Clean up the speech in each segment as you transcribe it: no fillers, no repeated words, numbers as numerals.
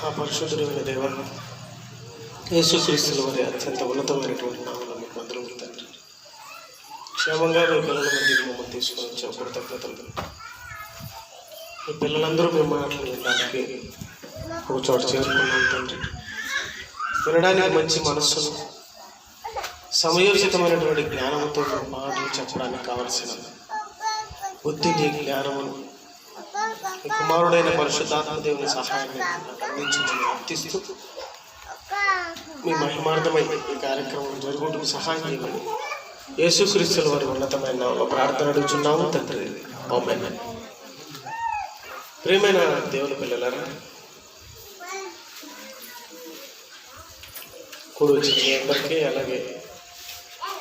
మహాపరిశుద్ధుడైన దేవ, యేసుక్రీస్తుల వారి అత్యంత ఉన్నతమైనటువంటి నామములో మీకు వందనములు తండ్రి. క్షేమంగా మీ పిల్లల మధ్యకి మమ్మల్ని తీసుకొని వచ్చావు, కృతజ్ఞతలు. మీ పిల్లలందరూ మీ మాటలు వినడానికి ఒక చోట చేరుకున్నాం తండ్రి. వినడానికి మంచి మనస్సును, సమయోచితమైనటువంటి జ్ఞానంతో మాటలు చెప్పడానికి కావలసిన బుద్ధిని, జ్ఞానమును మీ కుమారుడైన పరిశుద్ధాత్మ దేవుని సహాయాన్ని అందించమని అర్థిస్తూ మీ మహిమార్థమై ఈ కార్యక్రమం జరుగుటకు సహాయం చేయమని యేసుక్రీస్తుల వారి ఉన్నతమైన నామములో ప్రార్థన అడుగుచున్నాము తండ్రి. ఆమేన్. ప్రియమైన దేవుని పిల్లలారా, కూడి వచ్చిన మీ అందరికీ, అలాగే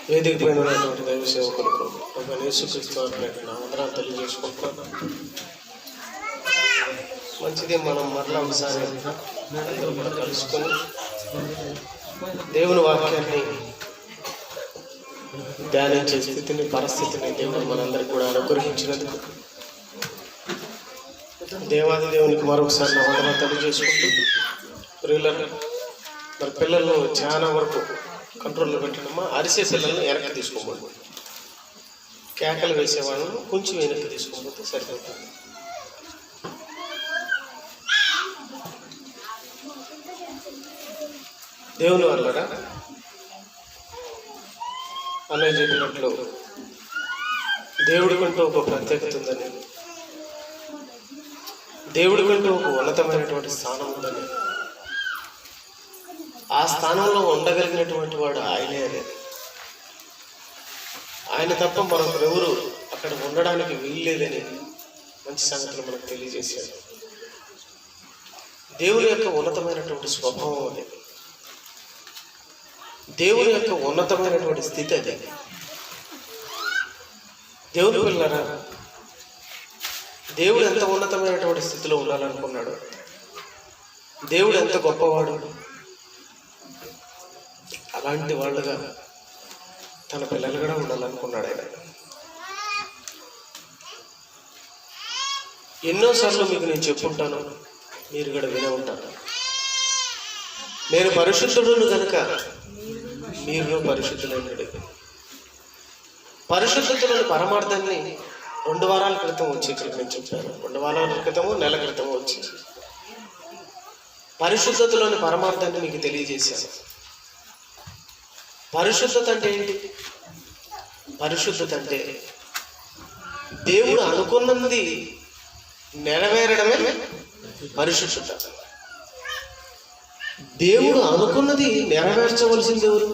వేదిక పైన ఉన్నటువంటి దైవ సేవకులకు ఒక యేసుక్రీస్తు వారి వందనాలు తెలియజేసుకుంటున్నాను. మంచిది, మనం మరలా ఒకసారి అందరూ కూడా కలుసుకొని దేవుని వాక్యాన్ని ధ్యానించే స్థితిని, పరిస్థితిని దేవుడు మనందరికీ కూడా అనుగ్రహించినందుకు దేవాది దేవునికి మరొకసారి నా వందనాలు తెలియజేసుకుంటూ, ప్రియులను మరి పిల్లలు చాలా వరకు కంట్రోల్లో పెట్టడమా, అరిసే పిల్లలను వెనక్కి తీసుకోకూడదు, కేకలు వేసేవాళ్ళను కొంచెం వెనక్కి తీసుకోకపోతే సరిపోతుంది. దేవుని వల్లరా అన్నయ్య చెప్పినట్లు దేవుడికంటూ ఒక ప్రత్యేకత ఉందని, దేవుడికంటూ ఒక ఉన్నతమైనటువంటి స్థానం ఉందని, ఆ స్థానంలో ఉండగలిగినటువంటి వాడు ఆయనే అని, ఆయన తప్ప మరొకరెవరు అక్కడ ఉండడానికి వీల్లేదని మంచి సంగతులు మనకు తెలియజేశారు. దేవుని యొక్క ఉన్నతమైనటువంటి స్వభావం అది, దేవుని యొక్క ఉన్నతమైనటువంటి స్థితి అది. దేవుని పిల్లరా, దేవుడు ఎంత ఉన్నతమైనటువంటి స్థితిలో ఉండాలనుకున్నాడు, దేవుడు ఎంత గొప్పవాడు, అలాంటి వాళ్ళుగా తన పిల్లలు కూడా ఉండాలనుకున్నాడు ఆయన. ఎన్నోసార్లు మీకు నేను చెప్పుంటాను, మీరు కూడా వినే ఉంటారు. నేను పరిశుద్ధుడును కనుక మీరు పరిశుద్ధులైనడు. పరిశుద్ధతలోని పరమార్థాన్ని 2 వారాల క్రితం వచ్చి ఇక్కడ నేను చెప్పాను. 2 వారాల క్రితము, నెల క్రితము వచ్చి పరిశుద్ధతలోని పరమార్థాన్ని మీకు తెలియజేశాను. పరిశుద్ధత అంటే ఏంటి? పరిశుద్ధత అంటే దేవుడు అనుకున్నది నెరవేరడమే పరిశుద్ధత. దేవుడు అనుకున్నది నెరవేర్చవలసింది ఎవరు?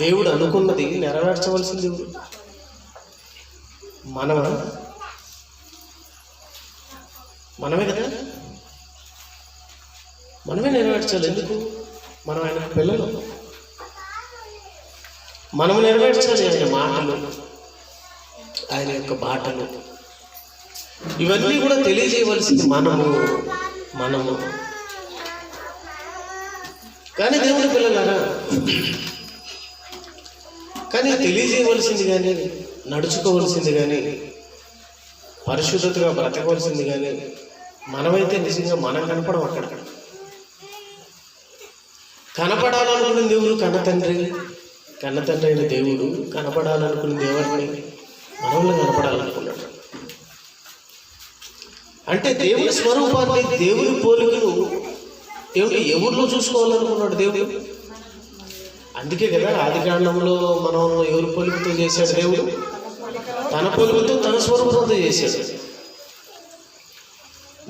దేవుడు అనుకున్నది నెరవేర్చవలసింది ఎవరు? మనమే కదా. మనమే నెరవేర్చాలి. ఎందుకు? మనం ఆయన పిల్లలు, మనం నెరవేర్చాలి. ఆయన మాటలు, ఆయన యొక్క బాటలు, ఇవన్నీ కూడా తెలియజేయవలసింది మనము. కానీ దేవుని పిల్లలారా, కానీ తెలియజేయవలసింది కానీ, నడుచుకోవలసింది కానీ, పరిశుద్ధతగా బ్రతకవలసింది కానీ మనమైతే నిజంగా మనం కనపడం. అక్కడ కనపడాలనుకున్న దేవుడు కన్నతండ్రి అయిన దేవుడు కనపడాలనుకున్న దేవుడిని మనలో కనపడాలనుకున్నాడు. అంటే దేవుని స్వరూపాన్ని, దేవుని పోలికను ఎవరిలో చూసుకోవాలనుకున్నాడు దేవుడు. అందుకే కదా ఆదికాండంలో మనం ఎవరి పోలికతో చేశాడు దేవుడు? తన పోలికతో, తన స్వరూపంతో చేశాడు.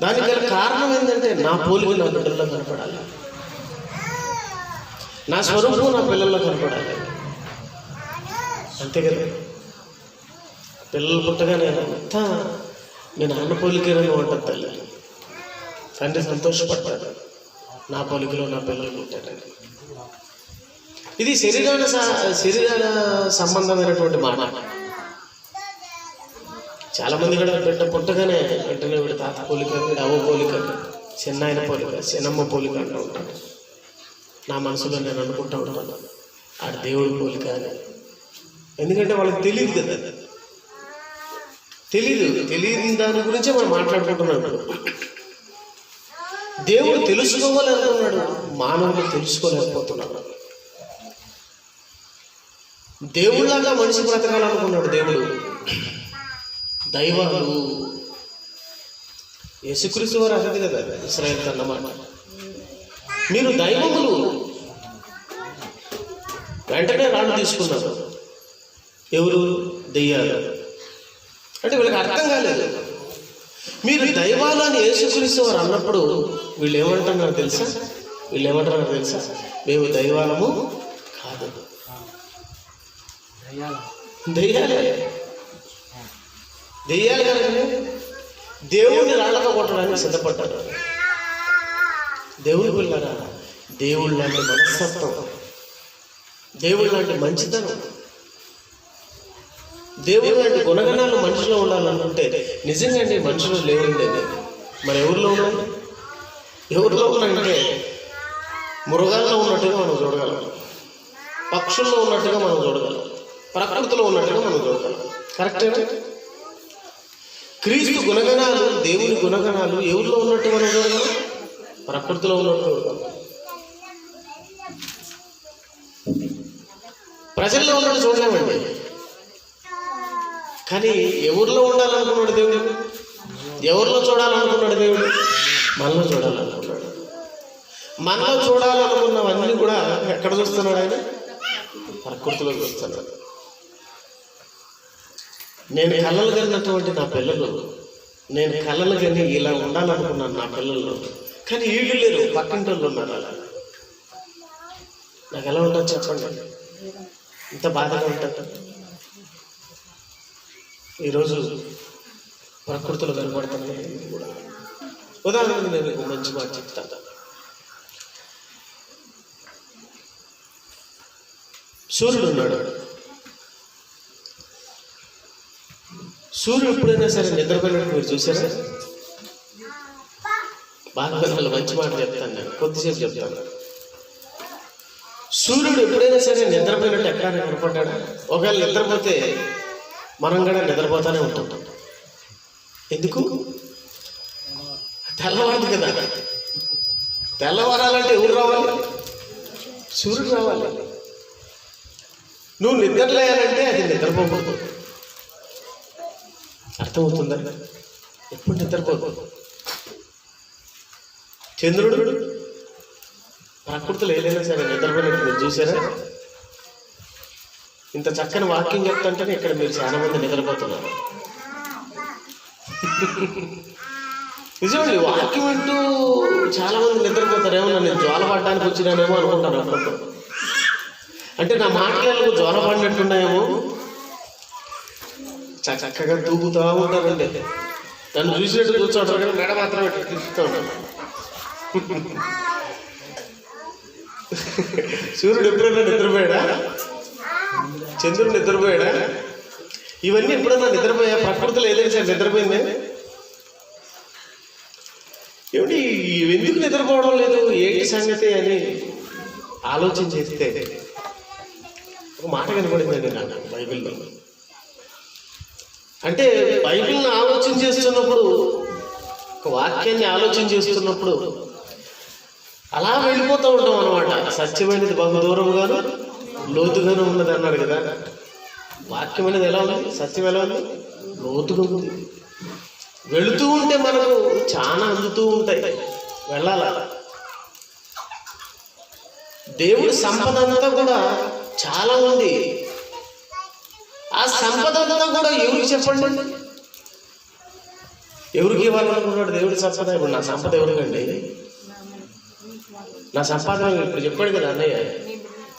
దానికి గల కారణం ఏంటంటే, నా పోలిక నా బిడ్డల్లో కనపడాలి, నా స్వరూపం నా పిల్లల్లో కనపడాలి. అంతే కదా. పిల్లలు పుట్టగానే అంతా మీ నాన్న పోలికేనని ఉంటుంది తల్లి. తండ్రి సంతోషపడతాడు, నా పోలికలో నా పిల్లలు పుట్టాడని. ఇది శరీరాల సంబంధమైనటువంటి మాట. చాలా మంది కూడా బిడ్డ పుట్టగానే వెంటనే వీడి తాత పోలిక, వీడి అవ్వ పోలిక, చిన్నాయన పోలిక, చిన్నమ్మ పోలిక అంటూ ఉంటాడు. నా మనసులో నేను అనుకుంటూ ఉంటాను ఆడ దేవుడి పోలిక అని. ఎందుకంటే వాళ్ళకి తెలియదు కదా. తెలియని దాని గురించే మనం మాట్లాడుకుంటున్నాం. దేవుడు తెలుసుకోవాలనుకున్నాడు, మానవుడు తెలుసుకోలేకపోతున్నాడు. దేవుళ్ళగా మనిషి బ్రతకాలనుకున్నాడు దేవుడు. దైవాలు యేసుక్రీస్తు వారు అన్నది కదా ఇశ్రాయేలు అన్నమాట, మీరు దైవములు. వెంటనే రాళ్ళు తీసుకున్నారు. ఎవరు? దెయ్యాలు. అంటే వీళ్ళకి అర్థం కాలేదు. మీరు దైవాలు అని యేసుక్రీస్తు వారు అన్నప్పుడు వీళ్ళు ఏమంటున్నారు తెలుసా? మేము దైవాలము కాదు, దెయ్యాలు కనుకనే దేవుణ్ణి రాళ్ళగా కొట్టడానికి సిద్ధపడ్డారు. దేవుని పిల్లరా, దేవుడు లాంటి మనస్తత్వం, దేవుడు లాంటి మంచితనం, దేవుడు లాంటి గుణగణాలు మనిషిలో ఉండాలనుకుంటే నిజంగా మనుషులు లేవండి. మరి ఎవరిలో ఉన్నాయి? ఎవరిలో ఉన్నాయంటే మృగాల్లో ఉన్నట్టుగా మనం చూడగలం, పక్షుల్లో ఉన్నట్టుగా మనం చూడగలం, ప్రకృతిలో ఉన్నట్టుగా మనం చూడగలం. కరెక్టేనా? క్రీస్తు గుణగణాలు, దేవుని గుణగణాలు ఎవరిలో ఉన్నట్టు మనం చూడగలం? ప్రకృతిలో ఉన్నట్టు చూడగలం, ప్రజల్లో ఉన్నట్టు చూడలేమండి. కానీ ఎవరిలో ఉండాలనుకున్నాడు దేవుడు? ఎవరిలో చూడాలనుకున్నాడు దేవుడు? మనలో చూడాలనుకున్నాడు. మనలో చూడాలనుకున్నవన్నీ కూడా ఎక్కడ చూస్తున్నాడు ఆయన? ప్రకృతిలో చూస్తున్నాడు. నేను కళ్ళలు కన్నటువంటి నా పిల్లలు, నేను కళ్ళలు కని ఇలా ఉండాలనుకున్నాను నా పిల్లలు, కానీ వీళ్ళు లేరు, పక్కింటోళ్ళు ఉన్నారు. అలా నాకు ఎలా ఉండదు చెప్పండి? ఇంత బాధగా ఉంటుంది. ఈరోజు ప్రకృతిలో కనబడుతున్నాయి. ఉదాహరణకు నేను ఒక మంచి మాట చెప్తాను. సూర్యుడు ఉన్నాడు. సూర్యుడు ఎప్పుడైనా సరే నిద్రపోయినట్టు మీరు చూసారా? బాగా మంచి మాట చెప్తాను, నేను కొద్దిసేపు చెప్తాను. సూర్యుడు ఎప్పుడైనా సరే నిద్రపోయినట్టు ఎక్కడైనా కనపడ్డాడా? ఒకవేళ నిద్రపోతే మనం కూడా నిద్రపోతానే ఉంటాం. ఎందుకు? తెల్లవారదు కదా. తెల్లవారాలంటే ఎవరు రావాలి? సూర్యుడు రావాలి. నువ్వు నిద్రలేయాలంటే అది నిద్రపోకూడదు. అర్థమవుతుందా? ఎప్పుడు నిద్రపోకూడదు. చంద్రుడు ప్రకృతిలో ఏదైనా సరే నిద్రపోయినట్టు మీరు చూసారా? ఇంత చక్కని వాక్యం చెప్తుంటేనే ఇక్కడ మీరు చాలా మంది నిద్రపోతున్నారు. నిజమండి, వాక్యం అంటూ చాలా మంది నిద్రపోతారేమో, నేను జ్వాల పడడానికి వచ్చినానేమో అనుకుంటాను అప్పుడప్పుడు. అంటే నా మాటలకు జ్వాల పడినట్టున్నాయేమో. చక్కగా తూగుతూ ఉంటారండి. నన్ను చూసినట్టు కూర్చోంటారు కానీ మెడ మాత్రం తిప్పుతూ ఉంటాను. సూర్యుడు ఎప్పుడైనా నిద్రపోయాడా? చంద్రుడు నిద్రపోయాడా? ఇవన్నీ ఎప్పుడైనా నిద్రపోయా? ప్రకృతిలో ఏదైనా సరే నిద్రపోయిందే. ఏమిటి ఎందుకు నిద్రపోవడం లేదు, ఏంటి సంగతి అని ఆలోచన చేస్తే ఒక మాట కనపడిందండి నాకు బైబిల్లో. అంటే బైబిల్ని ఆలోచన చేస్తున్నప్పుడు, ఒక వాక్యాన్ని ఆలోచన చేస్తున్నప్పుడు అలా వెళ్ళిపోతూ ఉంటాం అనమాట. సత్యమైనది బహు దూరంగాను లోతుగాను ఉన్నది అన్నాడు కదా. వాక్యం అనేది ఎలా ఉంది? సత్యం ఎలా ఉంది? లోతుగా ఉంది. వెళుతూ ఉంటే మనకు చాలా అందుతూ ఉంటాయి, వెళ్ళాల. దేవుడి సంపద అంతా కూడా చాలా ఉంది. ఆ సంపద అంతా కూడా ఎవరికి చెప్పండి? ఎవరికి ఇవ్వాలనుకున్నాడు దేవుడి సంపద? ఇప్పుడు నా సంపద ఎవరికండి? నా సంపాదన ఇప్పుడు చెప్పాడు కదా అన్నయ్య.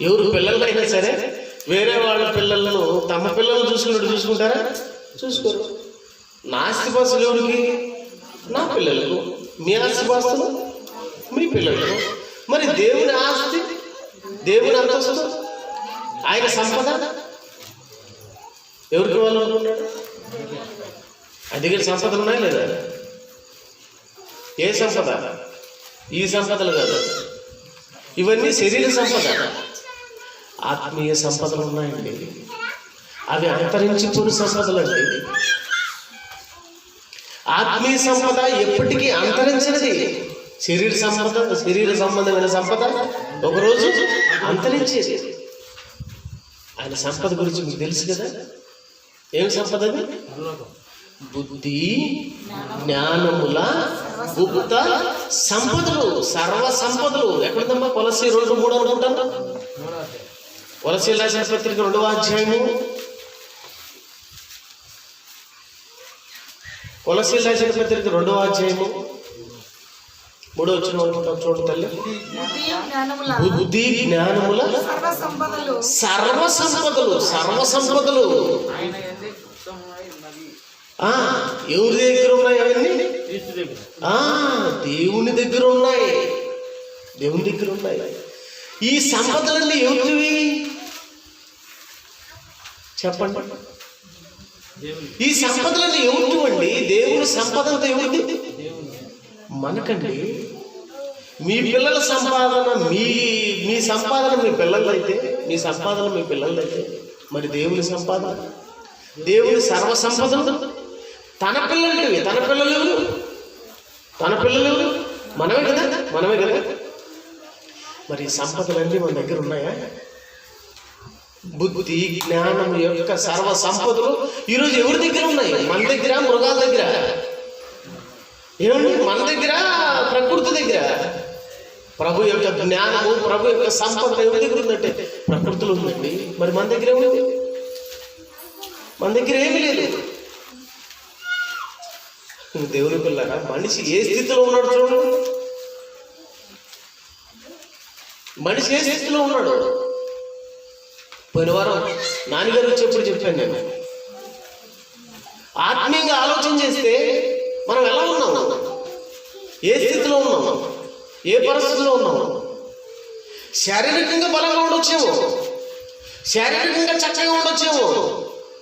ఎవరు పిల్లలైనా సరే వేరే వాళ్ళ పిల్లలను తమ పిల్లలను చూసుకున్నట్టు చూసుకుంటారా? చూసుకోరు. నా ఆస్తిపాస్తులు ఎవరికి? నా పిల్లలకు. మీ ఆస్తిపాస్తులు మీ పిల్లలకు. మరి దేవుని ఆస్తి, దేవుని అంతస్తు, ఆయన సంపద ఎవరికి ఇవ్వాలనుకున్నాడు? అది సంపదలు ఉన్నాయి లేదా? ఏ సంపద? ఈ సంపదలు కాదు, ఇవన్నీ శరీర సంపద. ఆత్మీయ సంపదలు ఉన్నాయండి, అవి అంతరించిపోయిన సంపదలు అండి. ఆత్మీయ సంపద ఎప్పటికీ అంతరించినది శరీర సంబంధమైన సంపద ఒకరోజు అంతరించేది. ఆయన సంపద గురించి మీకు తెలుసు కదా. ఏమి సంపద అది? బుద్ధి జ్ఞానముల గుప్త సంపదలు, సర్వ సంపదలు. ఎక్కడుందమ్మా? కొలస్సీ 2:3 అనుకుంటాను. కొలస్సీయుల రాసిన పత్రిక 2వ అధ్యాయము, కొలస్సీయుల రాసిన పత్రిక 2వ అధ్యాయము 3వ వచనం అనుకుంటాం. చూడు తల్లి. బుద్ధి జ్ఞానముల సర్వ సంపదలు ఎవరి దగ్గర ఉన్నాయి? అవన్నీ దేవుని దగ్గర ఉన్నాయి. ఈ సంపదలన్నీ ఎవరివి చెప్పండి. ఈ సంపదలన్నీ ఎవరివండి? దేవుని సంపద అంతా ఎవరిది? మనకండి. మీ పిల్లల సంపాదన మీ సంపాదన మీ పిల్లలైతే, మీ సంపాదన మీ పిల్లలైతే, మరి దేవుని సంపాదన, దేవుని సర్వ సంపదలు తన పిల్లలు. తన పిల్లలు ఎవరు? మనమే కదా. మరి సంపదలన్నీ మన దగ్గర ఉన్నాయా? బుద్ధి జ్ఞానం యొక్క సర్వ సంపదలు ఈరోజు ఎవరి దగ్గర ఉన్నాయి? మన దగ్గర, మృగాల దగ్గర? ఏమండి? మన దగ్గర, ప్రకృతి దగ్గర. ప్రభు యొక్క జ్ఞానము, ప్రభు యొక్క సంపద ఎవరి దగ్గర ఉందంటే ప్రకృతిలో ఉందండి. మరి మన దగ్గర ఏముంది? మన దగ్గర ఏమీ లేదు. దేవుని పిల్లరా, మనిషి ఏ స్థితిలో ఉన్నాడు చూడు. మనిషి ఏ స్థితిలో ఉన్నాడు? పోయిన వారం నాన్నగారు వచ్చేప్పుడు చెప్పాను నేను. ఆత్మీయంగా ఆలోచన చేస్తే మనం ఎలా ఉన్నాం? ఏ స్థితిలో ఉన్నాం? ఏ పరిస్థితిలో ఉన్నాం? శారీరకంగా బలంగా ఉండొచ్చేమో, శారీరకంగా చక్కగా ఉండొచ్చేమో.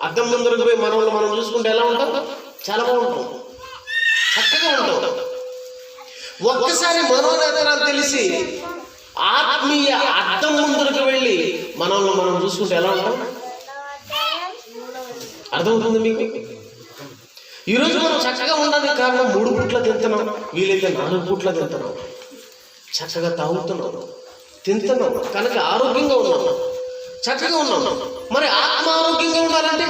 అద్దం ముందరకు పోయి మనం చూసుకుంటే ఎలా ఉంటాం? చాలా బాగుంటాం, చక్కగా ఉంటాం. ఒక్కసారి మనోనేతనాలు తెలిసి ఆత్మీయ అద్దం ముందరకు వెళ్ళి మనం చూసుకుంటే ఎలా ఉంటాం? అర్థమవుతుంది మీకు? ఈరోజు మనం చక్కగా ఉండడానికి కారణం 3 పూట్ల తింటున్నాం, వీలైతే 4 పూట్ల తింటున్నాం, చక్కగా తాగుతున్నాం, తింటున్నాం, కనుక ఆరోగ్యంగా ఉన్నాం, చక్కగా ఉన్నాం. మరి ఆత్మ ఆరోగ్యంగా ఉండాలంటే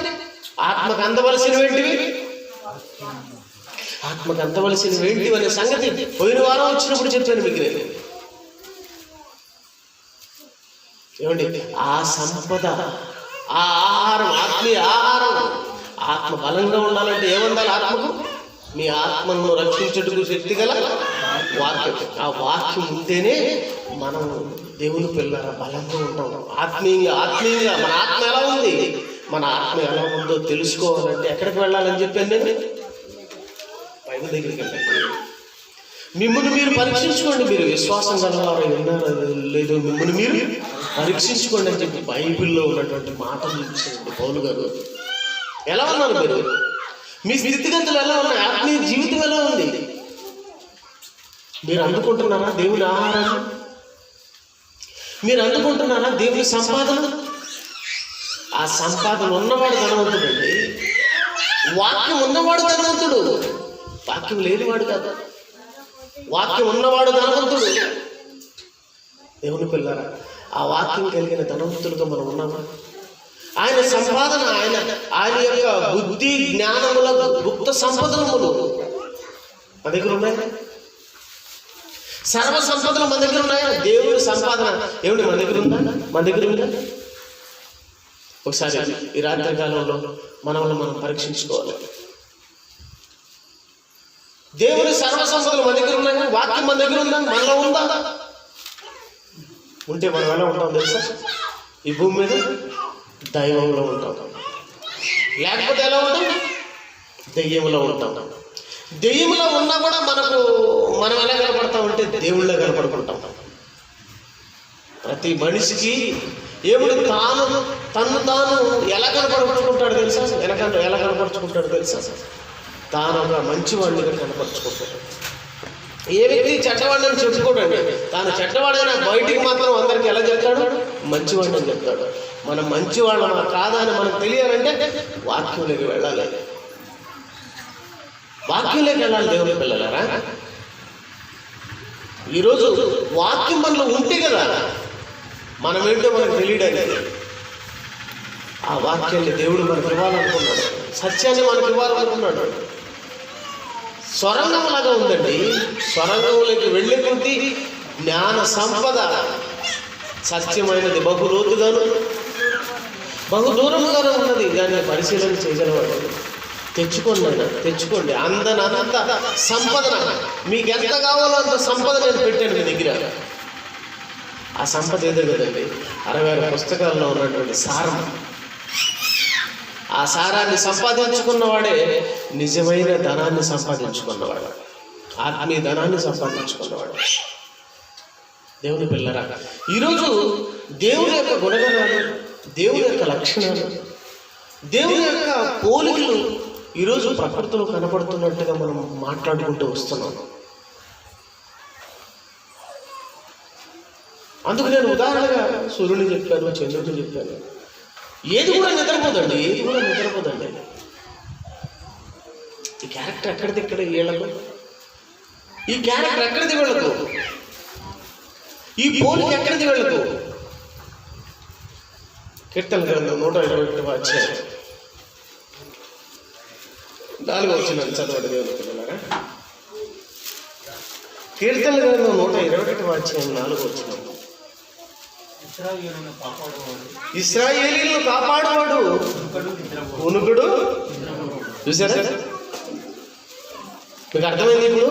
ఆత్మకు అందవలసినవి అనే సంగతి పోయిన వారం వచ్చినప్పుడు చెప్పాను మీకు నేను. ఏమండి? ఆ సంపద, ఆ ఆహారం, ఆత్మీయ ఆహారం, ఆత్మ బలంగా ఉండాలంటే ఏముండాలి? ఆత్మకు మీ ఆత్మను రక్షించుటకు శక్తి గల వాక్యం. ఆ వాక్యం ఉంటేనే మనం దేవుని పిల్లల బలంగా ఉంటాం. ఆత్మీయంగా మన ఆత్మ ఎలా ఉంది, మన ఆత్మ ఎలా ఉందో తెలుసుకోవాలంటే ఎక్కడికి వెళ్ళాలని చెప్పాను నేను? బైబిల్ దగ్గరికి వెళ్ళండి. మిమ్మల్ని మీరు పరీక్షించుకోండి. మీరు విశ్వాసం గలవారు విన్నారో లేదో మిమ్మల్ని మీరు పరీక్షించుకోండి అని చెప్పి బైబిల్లో ఉన్నటువంటి మాటలు ఇచ్చారండి పౌలు గారు. ఎలా ఉన్నారు మీరు? మీ స్థితిగతులు ఎలా ఉన్నాయి? ఆత్మీయ జీవితం ఎలా ఉంది? మీరు అందుకుంటున్నారా దేవుని ఆహారాన్ని? మీరు అందుకుంటున్నారా దేవుని సంపాదన? ఆ సంపాదన ఉన్నవాడు ధనవంతుడండి. వాక్యం ఉన్నవాడు ధనవంతుడు, వాక్యం లేనివాడు కాదు. వాక్యం ఉన్నవాడు ధనవంతుడు. దేవుని పిల్లరా, ఆ వాక్యం కలిగిన ధనవంతులుగా మనం ఉన్నామా? ఆయన సంపాదన, ఆయన యొక్క బుద్ధి జ్ఞానముల గుప్త సంపదనములు మన దగ్గర ఉన్నాయా? సర్వ సంపదలు మన దగ్గర ఉన్నాయా? దేవుని సంపాదన ఏమిటి మన దగ్గర ఉందా? మన దగ్గర ఉందా? ఒకసారి ఈ రాత్రి కాలంలో మనం పరీక్షించుకోవాలి. దేవుని సర్వ సంపదలు మన దగ్గర ఉన్నాయా? వాక్యం మన దగ్గర ఉందా? మనలో ఉందా? ఉంటే మనం ఎలా ఉంటాం తెలుసా? ఈ భూమి మీద దైవంలో ఉంటాం. లేకపోతే ఎలా ఉంటాం? దెయ్యంలో ఉంటాం. దెయ్యంలో ఉన్నా కూడా మనం ఎలా కనపడతామంటే దేవుళ్ళ కనపడుకుంటాం. ప్రతి మనిషికి ఏముడు తను తాను ఎలా కనపరుచుకుంటాడు తెలుసా? ఎలా కనపరుచుకుంటాడు తెలుసా? తాను ఒక మంచివాడిగా కనపరుచుకుంటాడు. ఏ వ్యక్తి చెడ్డవాడిని చెప్పుకోడండి. తాను చెడ్డవాడైనా బయటికి మాత్రం అందరికి ఎలా చెప్తాడు? మంచివాడిని అని చెప్తాడు. మనం మంచివాళ్ళమా కాదా అని మనకు తెలియాలంటే వాక్యంలోకి వెళ్ళాలి. వాక్యంలోకి వెళ్ళాలి దేవుని పిల్లలారా. ఈరోజు వాక్యం మనలో ఉంటే కదా మనం ఏంటో మనకు తెలియడానికి. ఆ వాక్యాన్ని దేవుడు మనకు ఇవ్వాలనుకున్నాడు, సత్యాన్ని మనకు ఇవ్వాలనుకున్నాడు. సొరంగం లాగా ఉందండి. సొరంగంలోకి వెళ్ళే కొద్దీ జ్ఞాన సంపద సత్యమైనది బహు లోతుగాను బహు దూరముగాను ఉన్నది. దాన్ని పరిశీలన చేయగలవాడు. తెచ్చుకోండి ఆయన, తెచ్చుకోండి. అనంత సంపదన మీకు ఎంత కావాలో అంత సంపద నేను పెట్టాను మీ దగ్గర. ఆ సంపద ఏదో కదండి 66 పుస్తకాల్లో ఉన్నటువంటి సారం. ఆ సారాన్ని సంపాదించుకున్నవాడే నిజమైన ధనాన్ని సంపాదించుకున్నవాడు, ఆత్మీయ ధనాన్ని సంపాదించుకున్నవాడు. దేవుని పిల్లరా, ఈరోజు దేవుని యొక్క గుణగణాలు, దేవుని యొక్క లక్షణాలు, దేవుని యొక్క పోలికలు ఈరోజు ప్రకృతిలో కనబడుతున్నట్టుగా మనం మాట్లాడుకుంటూ వస్తున్నాం. అందుకు నేను ఉదాహరణగా సూర్యుని చెప్పాను, చంద్రుడిని చెప్పాను. ఏది కూడా నిద్రపోదండి, ఏది కూడా నిద్రపోదండి. ఈ క్యారెక్టర్ ఎక్కడిది ఇక్కడ వీళ్ళకు, ఈ క్యారెక్టర్ ఎక్కడిది వీళ్ళకు, ఈ పోలిక ఎక్కడిది వీళ్ళకు. కీర్తన గ్రంథం 121 అధ్యాయం 4వ వచనం చదవండి దేవుని పిల్లలారా. కీర్తన గ్రంథం 121 అధ్యాయం 4వ వచనం. ఇశ్రాయేలీయులను కాపాడువాడు కునుకుడు. చూసారా, మీకు అర్థమైంది ఇప్పుడు?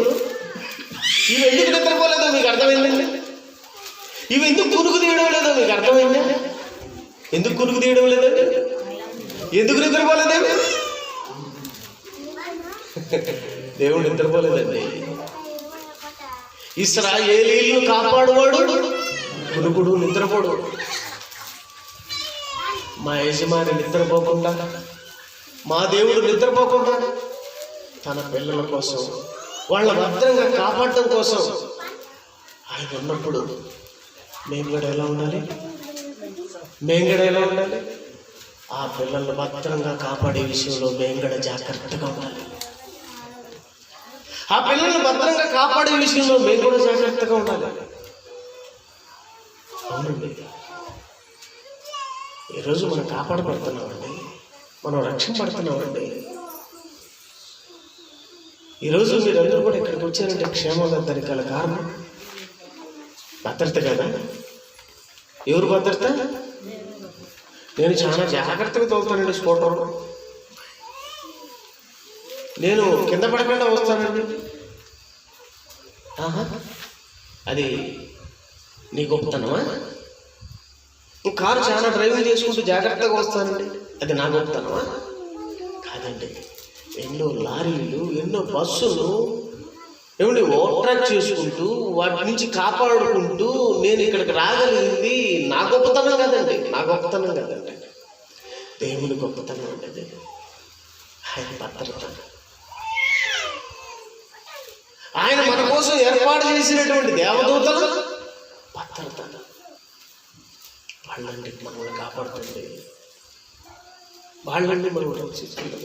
ఇవి ఎందుకు నిద్రపోలేదో మీకు అర్థమైందండి? ఇవి ఎందుకు కునుకు తీయడం లేదో మీకు అర్థమైందా? ఎందుకు కునుకు తీయడం లేదండి? ఎందుకు నిద్రపోలేదండి? దేవుడు నిద్రపోలేదండి. ఇశ్రాయేలీయులను కాపాడువాడు కునుకుడు, నిద్రపోడు. మా యజమాని నిద్రపోకుండా, మా దేవుడు నిద్రపోకుండా తన పిల్లల కోసం, వాళ్ళ భద్రంగా కాపాడటం కోసం ఆయన ఉన్నప్పుడు మేము కూడా ఎలా ఉండాలి? మేము కూడా ఎలా ఉండాలి? ఆ పిల్లల్ని భద్రంగా కాపాడే విషయంలో మేము కూడా జాగ్రత్తగా ఉండాలి. ఆ పిల్లల్ని భద్రంగా కాపాడే విషయంలో మేము కూడా జాగ్రత్తగా ఉండాలి. అవునండి, ఈరోజు మనం కాపాడబడుతున్నామండి, మనం రక్షణ పడుతున్నామండి. ఈరోజు మీరందరూ కూడా ఇక్కడికి వచ్చారంటే క్షేమంగా దానికి గల కారణం భద్రత కదా. ఎవరు భద్రత? నేను చాలా జాగ్రత్తగా తోలుతానండి స్కూటర్. నేను కింద పడకుండా వస్తానండి. అది నీ గొప్పతనమా? కారు చాలా డ్రైవింగ్ చేసుకుంటూ జాగ్రత్తగా వస్తానండి, అది నా గొప్పతనమా? కాదండి. ఎన్నో లారీలు, ఎన్నో బస్సులు ఏమండి ఓవర్ట్రాక్ చేసుకుంటూ వాటి నుంచి కాపాడుకుంటూ నేను ఇక్కడికి రాగలిగింది నా గొప్పతనం కాదండి, నా గొప్పతనం కాదండి, దేవుని గొప్పతనం ఉండేది. ఆయన భద్రత, ఆయన మన కోసం ఏర్పాటు చేసినటువంటి దేవదూతలు భద్రత, వాళ్ళండి మనల్ని కాపాడుతుంది, వాళ్ళండి మనం రక్షిస్తుంది.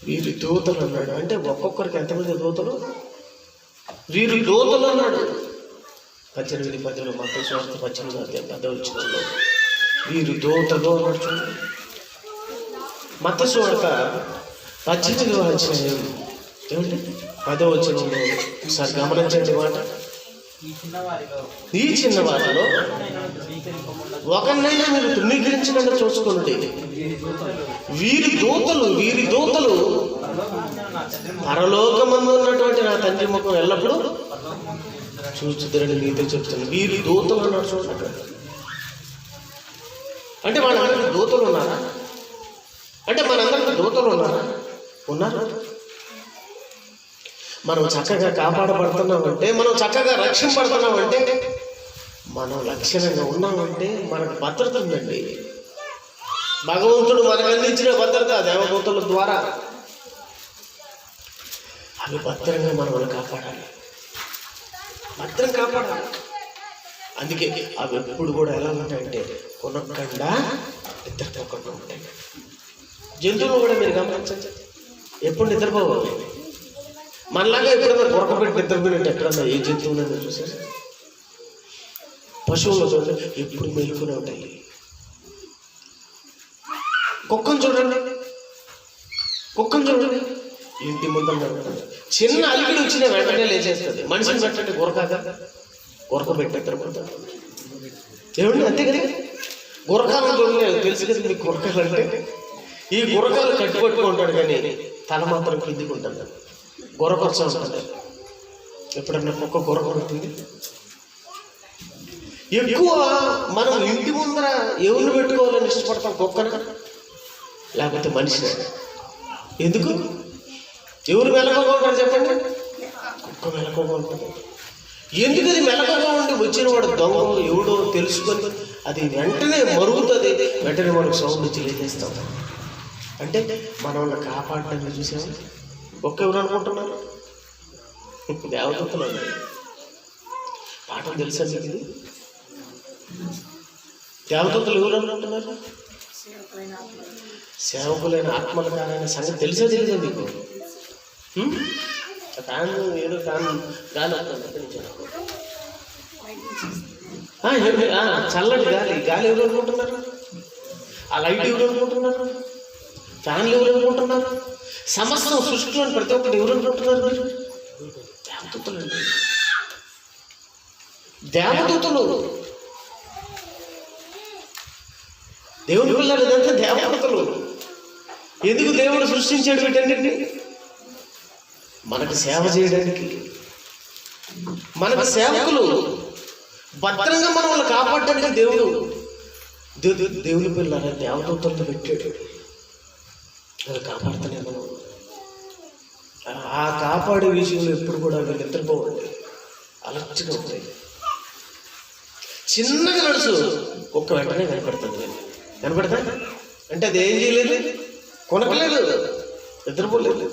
వీరి దూతలు అన్నాడు. అంటే ఒక్కొక్కరికి ఎంతమంది దూతలు? వీరి దూతలు అన్నాడు. 18:10 మత్తయి సువార్త 18:10 వీరి దూతలు అన్నాడు. చూడండి, మత్తయి సువార్త 18వ అధ్యాయం ఏమంటే 10వ వచనంలో ఒకసారి గమనించండి మాట. ఈ చిన్నవారిలో ఒకరినైనా మీరు తృణీకరించకుండా చూసుకోండి. వీరి దూతలు పరలోకమందు ఉన్నటువంటి నా తండ్రి ముఖం ఎల్లప్పుడూ చూచుదరని నీతో చెప్తాను. వీరి దూతలు అన్నాడు. చూడండి, అంటే వాళ్ళందరికీ దూతలు ఉన్నారా? అంటే మనందరికీ దూతలు ఉన్నారా? ఉన్నారు. మనం చక్కగా కాపాడబడుతున్నామంటే, మనం చక్కగా రక్షింపబడుతున్నామంటే, మనం లక్షణంగా ఉన్నామంటే మనకు భద్రత ఉందండి. భగవంతుడు మనకు అందించిన భద్రత దేవదూతల ద్వారా. అవి భద్రంగా మనల్ని కాపాడాలి, భద్రం కాపాడాలి. అందుకే అవి ఎప్పుడు కూడా ఎలా ఉంటాయంటే కొనకుండా నిద్రపోకుండా ఉంటాయి. జంతువులు కూడా మీరు గమనించండి, ఎప్పుడు నిద్రపోవాలి. మనలాగా ఎప్పుడైనా కొరకబెట్టి నిద్రపోయినట్టు ఎక్కడన్నా ఏ జంతువునైనా చూసారు? పశువులు చూడండి, ఎప్పుడు మేలుకునే ఉంటాయి. కుక్కను చూడండి, ఇంటి ముందర చిన్న అలికిడి వచ్చిన వెంటనే లేచేస్తుంది. మనిషిని పెట్టండి గురకబెట్టి నిద్రపోతాడు. ఏమండి అంతే కదా? గురకాలను చూడలేదు, తెలుసు కదా మీకు గురకాలు అంటే. ఈ గురకాలు కట్టుబట్టుకుంటాడు కానీ తల మాత్రం కిందికి ఉంటుంది. గురకొచ్చ ఉంటుంది. ఎప్పుడన్నా కుక్క గురకొడుతుంది. ఎక్కువ మనం ఇంటి ముందర ఎవరిని పెట్టుకోవాలని ఇష్టపడతాం? కుక్కను లేకపోతే మనిషిని? ఎందుకు? ఎవరు మెలకువగా ఉంటారు చెప్పండి? కుక్క మెలకువగా ఉంటుంది. ఎందుకు అది మెలకువగా ఉండి వచ్చిన వాడు దొంగ ఎవడో తెలుసుకొని అది వెంటనే మరుగుతుంది, వెంటనే మనకు సౌండ్ వచ్చి లేచేస్తాం. అంటే మనల్ని కాపాడటానికి చూసాము. ఒక్క ఎవరు అనుకుంటున్నారు? దేవదూతలు. పాఠం తెలుసా మీకు? ఇది దేవదూతలు ఎవరు అనుకుంటున్నారు? సేవకులైన ఆత్మలు కాదనే సంగతి తెలుసా తెలీదా మీకు? ఫ్యాన్ ఏదో ఫ్యాన్ గాలి చల్లటి గాలి ఎవరు అనుకుంటున్నారు? ఆ లైట్ ఎవరు అనుకుంటున్నారు? ఫ్యాన్లు ఎవరు అనుకుంటున్నారు? సమస్తం సృష్టిలోని ప్రతి ఒక్కటి ఎవరు అనుకుంటున్నారు? దేవదూతలు అండి. దేవదూతలు, దేవుని పిల్లలు ఇదంతా దేవదూతలు. ఎందుకు దేవుడు సృష్టించాడు వీటన్నిటిని? మనకు సేవ చేయడానికి. మనకు సేవకులు భద్రంగా మనల్ని కాపాడడానికి దేవుని పిల్లల దేవదూతలతో పెట్టాడు. అది కాపాడుతానే మనం. ఆ కాపాడే విషయంలో ఎప్పుడు కూడా వీళ్ళు నిద్రపోవండి, అలర్ట్గా ఉంటాయి. చిన్నగా నడుచు ఒక్క వెంటనే కనపడుతుంది. కనపడతా అంటే అది ఏం చేయలేదు, కొనకలేదు, నిద్రపోలేదు,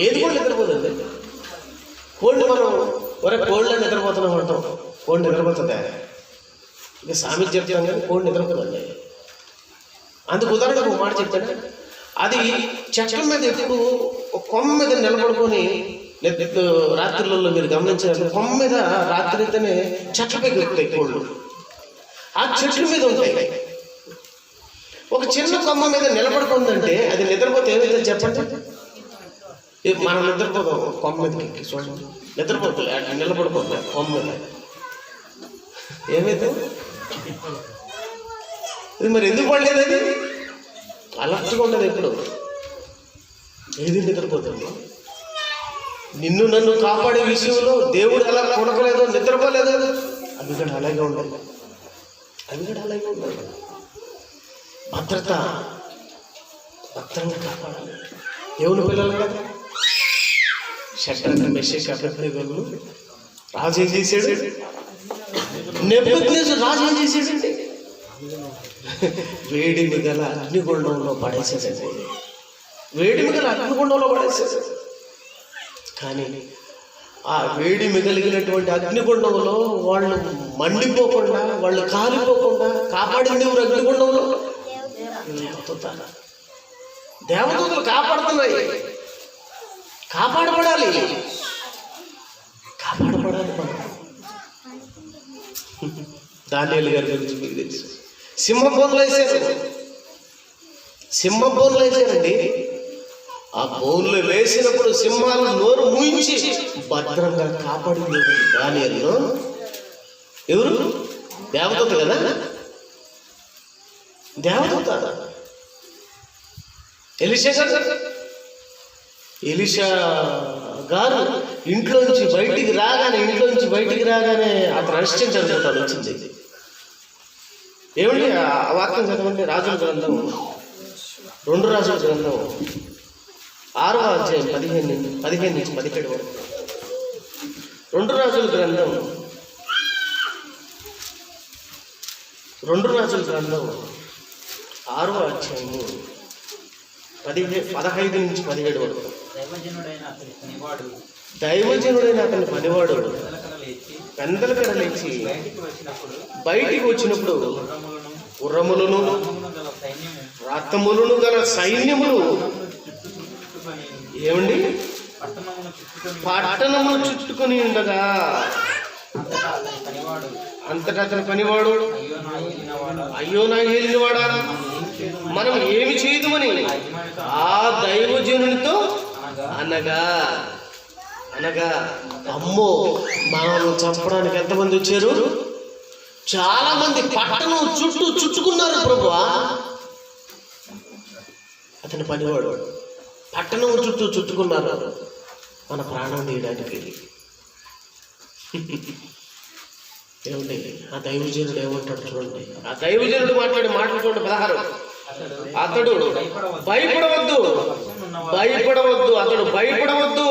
ఏది కూడా నిద్రపోతుంది. కోళ్ళు మనం కోళ్ళ నిద్రపోతున్నాం అంటాం. కోడి నిద్రపోతుందా? ఇక సామెత చెప్తాం కానీ కోడి నిద్రపోతుంది. అందుకు ఉదాహరణకు ఒక మాట చెప్తాను. అది చెట్ల మీద ఎప్పుడు ఒక కొమ్మ మీద నిలబడుకొని, రాత్రులలో మీరు గమనించారు, కొమ్మ మీద రాత్రి అయితేనే చెట్లపై దొరుకుతాయి కోళ్ళు. ఆ చెట్ల మీద ఉంటాయి. ఒక చిన్న కొమ్మ మీద నిలబడుకుందంటే అది నిద్రపోతే ఏమైతే చెప్పండి? మనం నిద్రపోతాం కొమ్మ మీదకి. చూడండి, నిద్రపోతుంది, నిలబడిపోతాం కొమ్మ మీద. ఏమైతే ఇది మరి ఎందుకు పడలేదు? అది అలర్ట్గా ఉండదు ఎప్పుడు. ఏది నిద్రపోతుంది? నిన్ను నన్ను కాపాడే విషయంలో దేవుడు ఎలా కొనకలేదో, నిద్రపోలేదో, అవి కూడా అలాగే ఉండాలి. భద్రంగా కాపాడాలి. దేవుని పిల్లలు కదా. షడ్రక్ మెషక్ అబేద్నెగోలు రాజు ఏం చేశాడు? నెబుకద్నెజర్ రాజు ఏం చేశాడండి? వేడిమి గల అగ్నిగుండంలో పడేసాడండి. వేడిమి గల అగ్నిగుండంలో పడేసాడు. కానీ ఆ వేడి మిగిలినటువంటి అగ్నిగుండంలో వాళ్ళు మండిపోకుండా, వాళ్ళు కాలిపోకుండా కాపాడింది ఎవరు? అగ్నిగుండంలో దేవదూతలు కాపాడుతున్నాయి. కాపాడబడాలి మనం. దానియేలు గారి గురించి మీకు తెలుసు. సింహం బోన్లు వేసారండి. ఆ బోన్లు వేసినప్పుడు సింహాలు నోరు మూయించి భద్రంగా కాపాడింది దానియేలును. ఎవరు? దేవదూత కదా. దేవదూత. ఎలీషా గారు ఇంట్లోంచి బయటికి రాగానే అతను అసిస్టెంట్ చదువుతాడు వచ్చింది. ఏమండి ఆ వాక్యం చదవండి. రాజుల గ్రంథం, 2 రాజుల గ్రంథం 6వ అధ్యాయం 15 నుంచి 17 వరకు. 2 రాజుల గ్రంథం 6వ అధ్యాయము 15 నుంచి 17 వరకు. దైవజనుడైన అతని పనివాడు పెందలకడ లేచి బయటికి వచ్చినప్పుడు గుర్రములను రథములను గల సైన్యములు ఏమండి పట్టణమును చుట్టుకొని ఉండగా అంతటా అతని పనివాడు, అయ్యో నా ఏలినవాడా, మనం ఏమి చేయదుమని ఆ దైవజనునితో అనగా అనగా అమ్మో, మనల్ని చంపడానికి ఎంతమంది వచ్చారు? చాలా మంది పట్టణం చుట్టూ చుట్టుకున్నారు ప్రభువా. అతని పనివాడు పట్టణం చుట్టూ చుట్టుకున్నారు మన ప్రాణం తీయడానికి. ఏమండి ఆ దైవజనుడు ఏమంటాడు చూడండి. ఆ దైవజనుడు మాట్లాడే మాటలు చూడండి. 16 అతడు భయపడవద్దు, అతడు భయపడవద్దు,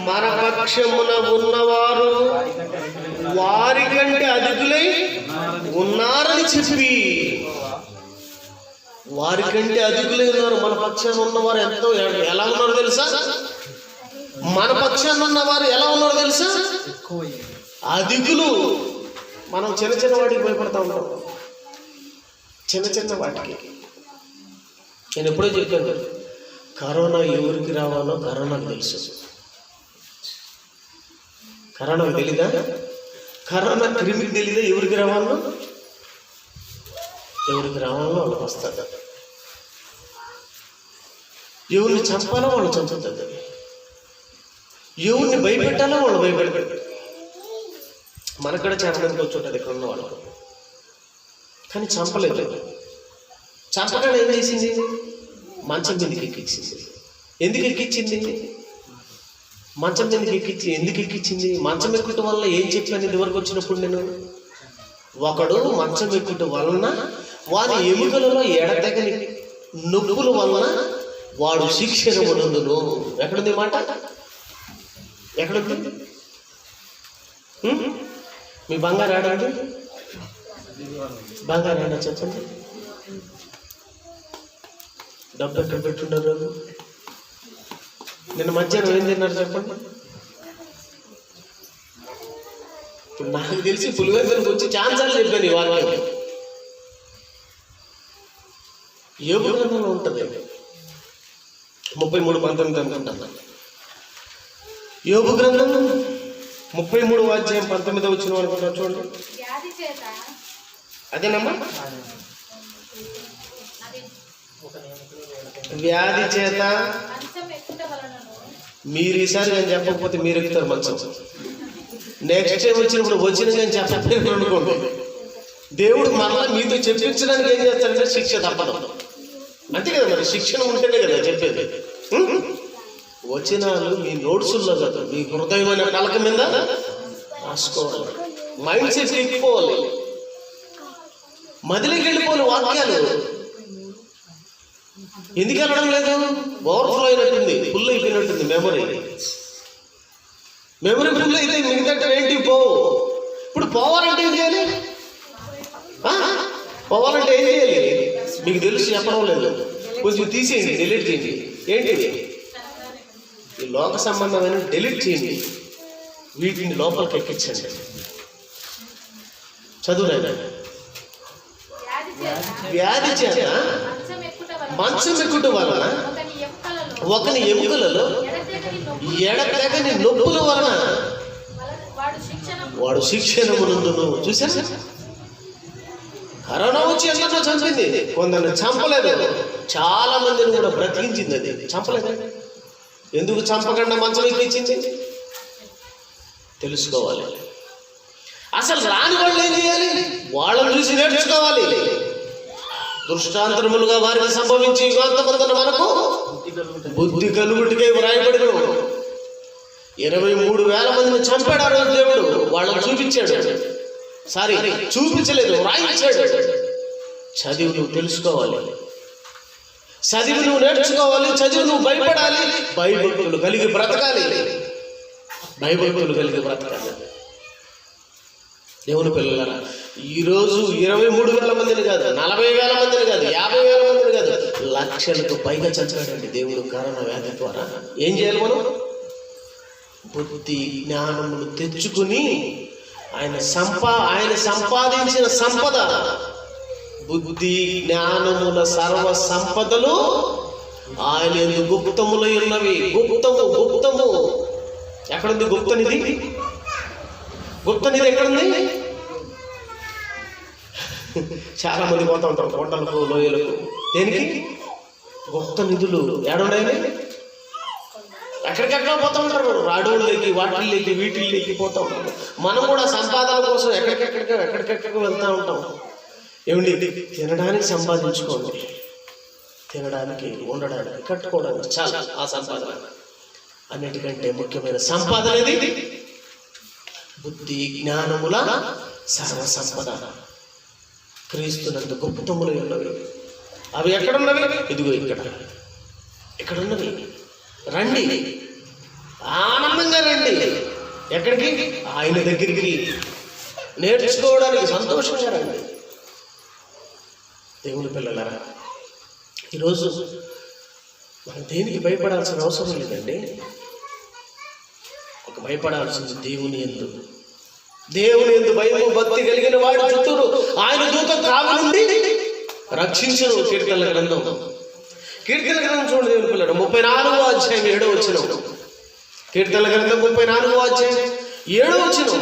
మన పక్షమున ఉన్నవారు వారి కంటే అధికులై ఉన్నారని చెప్పి, వారి కంటే అధికులై ఉన్నారు. మన పక్షాన ఉన్నవారు ఎంతో ఎలా ఉన్నారో తెలుసా? మన పక్షాన ఉన్నవారు ఎలా ఉన్నారో తెలుసా? అధికులు. మనం చిన్న చిన్న వాటికి భయపడతా ఉంటాం, చిన్న చిన్న వాటికి. నేను ఎప్పుడో చెప్పాను, కరోనా ఎవరికి రావాలో కరోనాకు తెలుసు. కరోనాకు తెలీదా? కరోనా క్రిమికి తెలీదా ఎవరికి రావాలో? ఎవరికి రావాలో వాళ్ళకి వస్తుంది. ఎవరిని చంపాలో వాళ్ళు చంపుతుంది, ఎవరిని భయపెట్టాలో వాళ్ళు భయపెడతారు. మనకు కూడా చేపడానికి వచ్చి ఉంటుంది ఇక్కడ ఉన్న వాళ్ళు, కానీ చంపలేదు. చంపకుండా ఏం చేసింది? మంచం మీదకి ఎక్కించింది. ఎందుకు ఎక్కించింది? మంచం మీదకి ఎక్కించి ఎందుకు ఎక్కించింది? మంచం ఎక్కుట వల్ల ఏం చెప్పాను ఇదివరకు వచ్చినప్పుడు నేను? ఒకడు మంచం ఎక్కుట వలన వారి ఎముకలలో ఎడతెగని నొప్పుల వలన వాడు శిక్షను పొందును. ఎక్కడుంది మాట? ఎక్కడుంది? మీ బంగారు ఆడండి, బంగారు ఆడ చెప్పండి. డబ్బు ఎక్కడ పెట్టున్నారు? నిన్న మధ్యాహ్నం ఏం తిన్నారు చెప్పండి. ఇప్పుడు నాకు తెలిసి పులివెందులకు వచ్చి ఛాన్సాలు చెప్పాను ఈ వాక్యం. యోబు గ్రంథంలో ఉంటుంది 33:19 అనుకుంటాను. యోబు గ్రంథం 33వ అధ్యాయం 19వ వచనం అనుకుంటాను చూడండి. అదేనమ్మా, వ్యాధి చేత మీరు ఈసారి నేను చెప్పకపోతే మీరు ఎక్కుతారు మంచం. నెక్స్ట్ టైం వచ్చిన నేను చెప్పలేదు అనుకోండి, దేవుడు మళ్ళీ మీతో చెప్పించడానికి ఏం చేస్తాడంటే శిక్ష తప్పదు. అంతే కదా, మరి శిక్షణ ఉంటేనే కదా చెప్పేది. వచనాలు మీ నోట్సుల్లో కదా, మీ హృదయమైన పలక మీద రాసుకోవాలి, మైండ్ సెట్ ఎక్కిపోవాలి, మదిలికి వెళ్ళిపోవాలి. వాక్యాలు ఎందుకు వెళ్ళడం లేదు? ఓవర్ఫ్లో అయినట్టుంది, ఫుల్ అయిపోయినట్టుంది మెమరీ ఫుల్ అయితే మిగతా ఏంటి పోవు. ఇప్పుడు పోవాలంటే ఏం చేయాలి? పోవాలంటే ఏం చేయాలి? మీకు తెలుసు, చెప్పడం లేదు. కొంచెం తీసేయండి, డిలీట్ చేయండి. ఏంటిది? ఈ లోక సంబంధమైన డిలీట్ చేయండి, వీటిని లోపలికి ఎక్కించండి. చదువునైనా వ్యాధి చేత మంచం ఎక్కుట వలన ఒకని ఎముకలలో ఎడతెగని నొప్పుల వలన వాడు శిక్షణ పొందును. చూసారు, కరోనా వచ్చి ఎంతో చంపింది, కొందరిని చంపలేదు, చాలా మందిని కూడా బ్రతికించింది. అది చంపలేదు. ఎందుకు చంపకుండా మంచం ఎక్కించింది? తెలుసుకోవాలి. అసలు రాని వాళ్ళు ఏం చేయాలి? వాళ్ళని చూసి నేర్చుకోవాలి. దృష్టాంతరములుగా వారికి సంభవించి కొంతమంది మనకు బుద్ధి కలుగుటికై వ్రాయబడిన 23,000 మందిని చంపాడు ఆ రోజు దేవుడు. వాళ్ళని చూపించాడు, సారీ చూపించలేదు, వ్రాయించాడు. చదివి నువ్వు తెలుసుకోవాలి, చదివి నువ్వు నేర్చుకోవాలి, చదివి నువ్వు భయపడాలి, భయభక్తులు కలిగి బ్రతకాలి, భయభక్తులు కలిగి బ్రతకాలి. దేవుని పిల్లలారా, ఈరోజు 23,000 మందిని కాదు, 40,000 మందిని కాదు, 50,000 మందిని కాదు, లక్షలకు పైగా చంపాడండి దేవుడు కరోనా వ్యాధి ద్వారా. ఏం చేయాలి మనం? బుద్ధి జ్ఞానములు తెచ్చుకుని ఆయన సంపాదించిన సంపద, బుద్ధి జ్ఞానముల సర్వ సంపదలు ఆయన యందు గుప్తములై ఉన్నవి. గుప్తము గుప్తము ఎక్కడుంది? గుప్తనిధి. గుప్తనిధి ఎక్కడుంది? చాలా మంది పోతా ఉంటారు కొండలకు, లోయలకు. దేనికి? గుప్త నిధులు ఏడున్నాయి? ఎక్కడికెక్కడ పోతా ఉంటారు, అడవుల్లోకి, వాటిల్లోకి, వీటిల్లోకి పోతా ఉంటారు. మనం కూడా సంపాదన కోసం ఎక్కడికెక్కడికి వెళ్తూ ఉంటాం. ఏమండి, తినడానికి సంపాదించుకోండి, తినడానికి, ఉండడానికి, కట్టుకోవడానికి చాలా ఆ సంపాదన. అన్నిటికంటే ముఖ్యమైన సంపాదన ఏది? బుద్ధి జ్ఞానముల సర్వ సంపద క్రీస్తునందు గుప్తములు ఉన్నవి. అవి ఎక్కడున్నవి? ఇదిగో ఇక్కడున్నవి. రండి, ఆనందంగా రండి. ఎక్కడికి? ఆయన దగ్గరికి నేర్చుకోవడానికి సంతోషంగా రండి. దేవుని పిల్లలారా, ఈరోజు మనం దేనికి భయపడాల్సిన అవసరం లేదండి. ఒక భయపడాల్సింది దేవుని యందు. దేవుని యందు భయము భక్తి కలిగిన వాడి చుట్టూరు ఆయన దూత కావనుండి రక్షించును. కీర్తనల గ్రంథం చూడండి దేవుని పిల్లలు, 34వ అధ్యాయం 7వ వచనం. కీర్తనల గ్రంథం 34వ అధ్యాయం 7వ వచనం.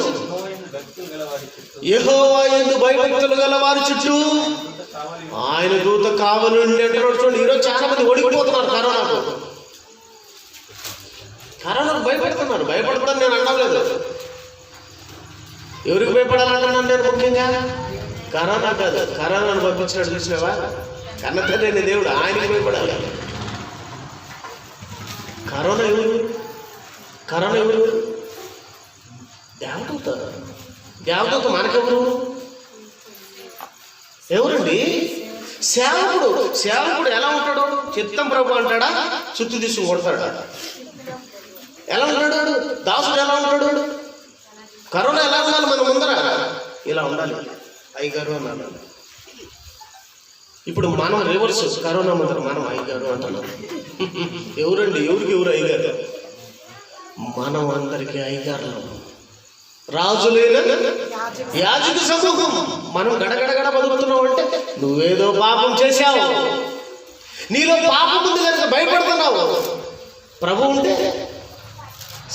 యెహోవా యందు భయభక్తులు గల వారి చుట్టూ ఆయన దూత కావనుండి అంటున్నాడు. చూడండి, ఈరోజు చాలా మంది ఓడిపోతున్నారు కరోనాకు భయపడుతున్నారు. భయపడడం నేను అనలేదు. ఎవరికి భయపడాలంటున్నాను నేను? ముఖ్యంగా కరోనా కాదు, కరోనాను పంపించినట్టు చూసినావా? కన్నతల్లి దేవుడు, ఆయనకి భయపడాలి. కరోనా ఎవరు? దేవదూత మనకెవరు? ఎవరండి? సేవకుడు ఎలా ఉంటాడు? చిత్తం ప్రభు అంటాడా? చుత్తు తీసుకు కొడతాడా? ఎలా ఉంటాడు? దాసుడు ఎలా ఉంటాడు? కరోనా ఎలా ఉండాలి? మన ముందర ఇలా ఉండాలి, అయ్యగారు అన్నాడు. ఇప్పుడు మనం రివర్స్, కరోనా ముందర మనం అయ్యగారు అంటున్నాం. ఎవరండి? ఎవరు అయ్యగారు? మనం అందరికీ అయ్యగారు. రాజులైన యాజక సమూహం. మనం గడగడగడ బతుకుతున్నావు అంటే నువ్వేదో పాపం చేశావు, నీలో పాపం ఉంది కనుక భయపడుతున్నావు. ప్రభు ఉంటే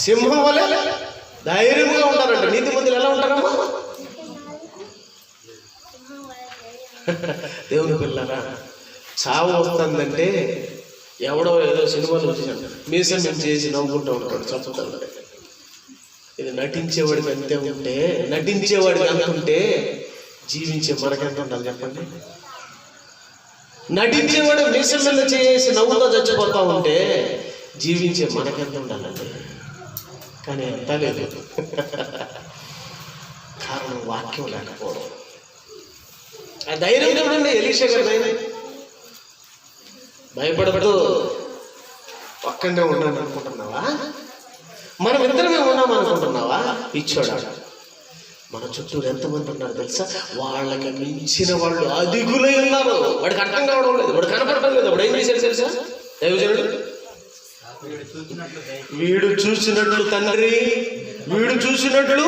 సింహం వలె ధైర్యంగా ఉంటారంట. నీతి మందులు ఎలా ఉంటారమ్మా? దేవుని పిల్లరా, చావు వస్తుందంటే ఎవడో ఏదో సినిమాలో చూసాడు, మీసం మేము చేసి నవ్వుకుంటూ ఉంటాడు, చదువుతాడు. ఇది నటించేవాడికి అంతే ఉంటే, నటించేవాడికి అంత ఉంటే జీవించే మనకెంత ఉండాలి చెప్పండి? నటించేవాడు మీసం మీద చేసి నవ్వుతో చచ్చిపోతా ఉంటే జీవించే మనకెంత ఉండాలండి? కానీ అంత లేదు. కారణం వాక్యం లేకపోవడం. ఆ ధైర్యం చూడండి, ఎలీషా గారి ధైర్యం. భయపడబడు ఒక్కడే ఉన్నాను అనుకుంటున్నావా? మనం ఇద్దరమే ఉన్నాం అనుకుంటున్నావా? ఇచ్చోడా, మన చుట్టూరు ఎంతమంది ఉన్నారు తెలుసా? వాళ్ళకి మించిన వాళ్ళు అధికులై ఉన్నారు. వాడికి అర్థం కావడం లేదు, వాడు కనపడటం లేదు. వాడు ఏం చేశాడు తెలుసా? దైవజనుడు, వీడు చూసినట్లు తండ్రి, వీడు చూసినట్లు